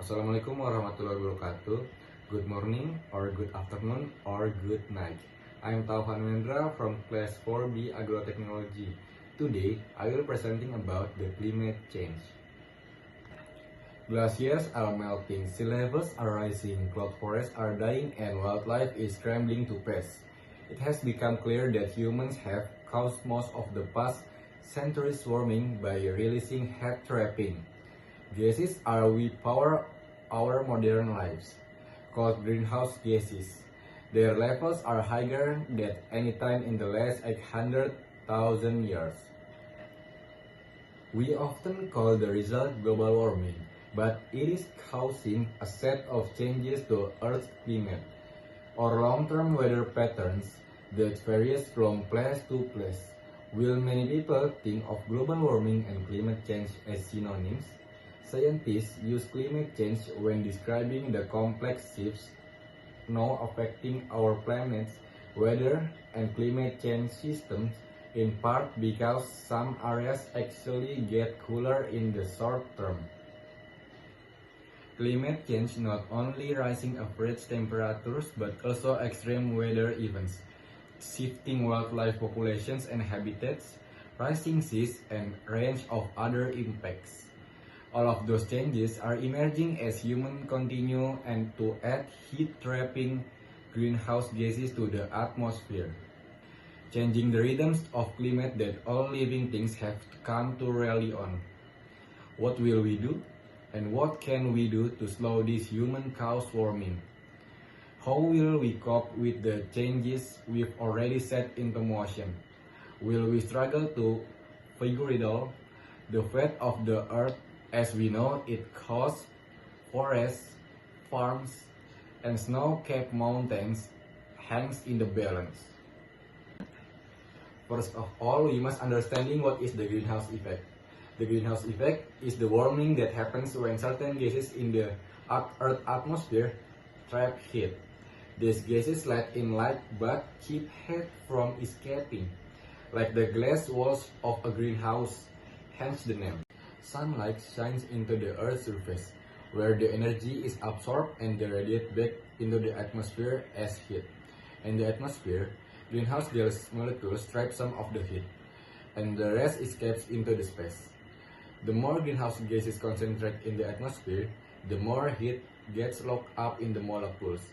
Assalamualaikum warahmatullahi wabarakatuh. Good morning, or good afternoon, or good night. I'm Taufan Wendra from class 4B Agroteknologi. Today, I will presenting about the climate change. Glaciers are melting, sea levels are rising, cloud forests are dying, and wildlife is scrambling to pass. It has become clear that humans have caused most of the past centuries warming by releasing heat-trapping gases are we power our modern lives, called greenhouse gases. Their levels are higher than any time in the last 800,000 years. We often call the result global warming, but it is causing a set of changes to Earth's climate or long-term weather patterns that varies from place to place. Will many people think of global warming and climate change as synonyms? Scientists use climate change when describing the complex shifts now affecting our planet's weather and climate change systems, in part because some areas actually get cooler in the short term. Climate change not only rising average temperatures but also extreme weather events, shifting wildlife populations and habitats, rising seas, and range of other impacts. All of those changes are emerging as humans continue and to add heat-trapping greenhouse gases to the atmosphere, changing the rhythms of climate that all living things have come to rely on. What will we do? And what can we do to slow this human-caused warming? How will we cope with the changes we've already set into motion? Will we struggle to figure it out? The fate of the earth as we know it costs forests, farms, and snow-capped mountains hangs in the balance. First of all, we must understanding what is the greenhouse effect. The greenhouse effect is the warming that happens when certain gases in the Earth atmosphere trap heat. These gases let in light but keep heat from escaping, like the glass walls of a greenhouse, hence the name. Sunlight shines into the Earth's surface, where the energy is absorbed and radiated back into the atmosphere as heat. In the atmosphere, greenhouse gas molecules trap some of the heat, and the rest escapes into the space. The more greenhouse gases concentrate in the atmosphere, the more heat gets locked up in the molecules.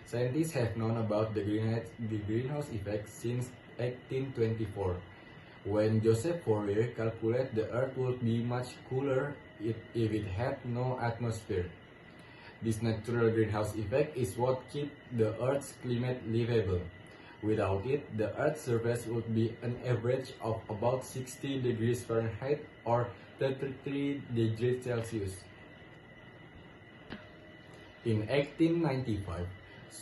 Scientists have known about the greenhouse effect since 1824. When Joseph Fourier calculated the Earth would be much cooler if it had no atmosphere. This natural greenhouse effect is what keeps the Earth's climate livable. Without it, the Earth's surface would be an average of about 60 degrees Fahrenheit or 33 degrees Celsius. In 1895,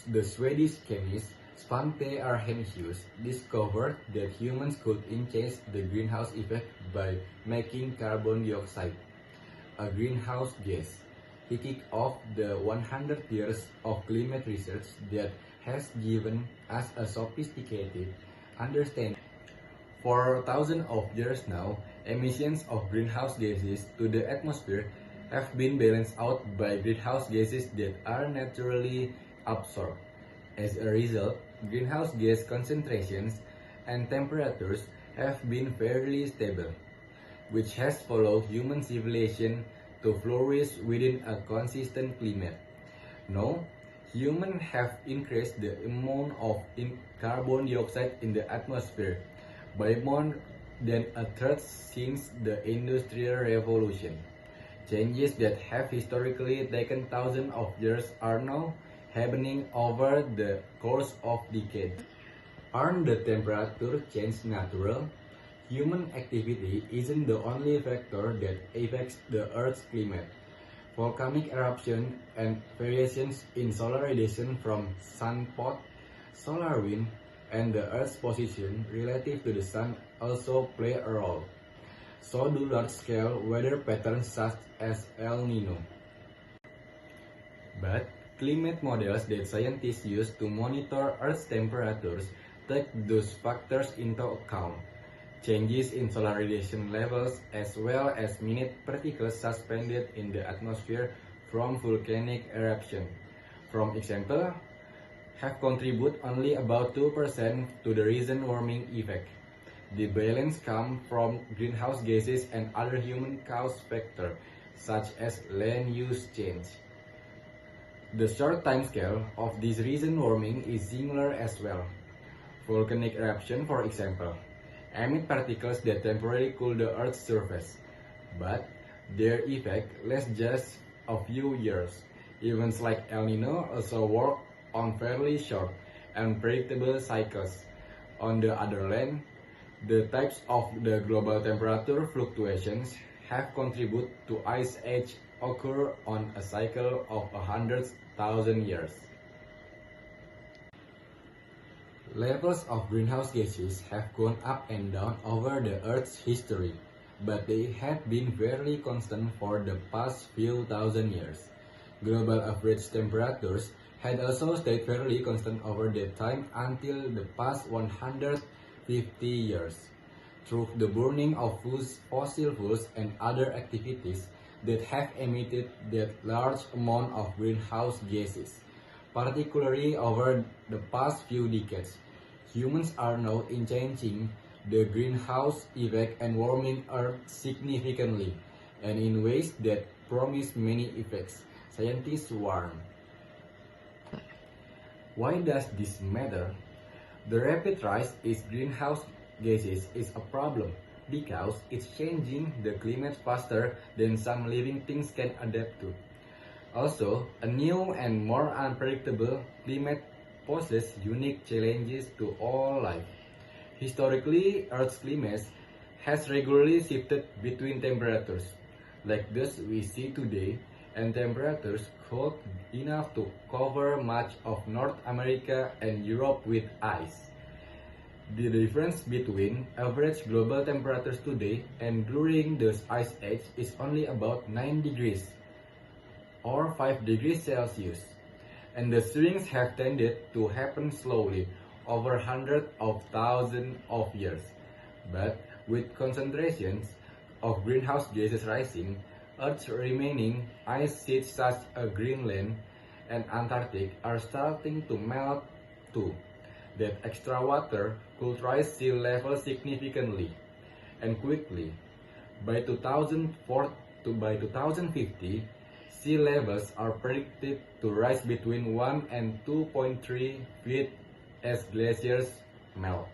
the Swedish chemist Svante Arrhenius discovered that humans could increase the greenhouse effect by making carbon dioxide, a greenhouse gas. He kicked off the 100 years of climate research that has given us a sophisticated understanding. For thousands of years now, emissions of greenhouse gases to the atmosphere have been balanced out by greenhouse gases that are naturally absorbed. As a result, greenhouse gas concentrations and temperatures have been fairly stable, which has allowed human civilization to flourish within a consistent climate. Now, humans have increased the amount of carbon dioxide in the atmosphere by more than a third since the Industrial Revolution. Changes that have historically taken thousands of years are now happening over the course of decades. Aren't the temperature change natural? Human activity isn't the only factor that affects the Earth's climate. Volcanic eruption and variations in solar radiation from sunspot, solar wind, and the Earth's position relative to the Sun also play a role. So do large-scale weather patterns such as El Nino. But climate models that scientists use to monitor Earth's temperatures take those factors into account. Changes in solar radiation levels as well as minute particles suspended in the atmosphere from volcanic eruption. For example, have contributed only about 2% to the recent warming effect. The balance comes from greenhouse gases and other human-caused factors, such as land use change. The short timescale of this recent warming is similar as well. Volcanic eruption, for example, emit particles that temporarily cool the Earth's surface, but their effect lasts just a few years. Events like El Nino also work on fairly short and predictable cycles. On the other hand, the types of the global temperature fluctuations have contributed to ice age occur on a cycle of 100,000 years. Levels of greenhouse gases have gone up and down over the Earth's history, but they have been fairly constant for the past few thousand years. Global average temperatures had also stayed fairly constant over that time until the past 150 years. Through the burning of fossil fuels and other activities that have emitted that large amount of greenhouse gases, particularly over the past few decades, humans are now changing the greenhouse effect and warming Earth significantly, and in ways that promise many effects, scientists warn. Why does this matter? The rapid rise in greenhouse gases is a problem because it's changing the climate faster than some living things can adapt to. Also, a new and more unpredictable climate poses unique challenges to all life. Historically, Earth's climate has regularly shifted between temperatures, like those we see today, and temperatures cold enough to cover much of North America and Europe with ice. The difference between average global temperatures today and during the ice age is only about 9 degrees or 5 degrees Celsius, and the swings have tended to happen slowly over hundreds of thousands of years. But with concentrations of greenhouse gases rising, Earth's remaining ice sheets such as Greenland and Antarctic are starting to melt too. That extra water could rise sea level significantly and quickly. By 2050, sea levels are predicted to rise between 1 and 2.3 feet as glaciers melt.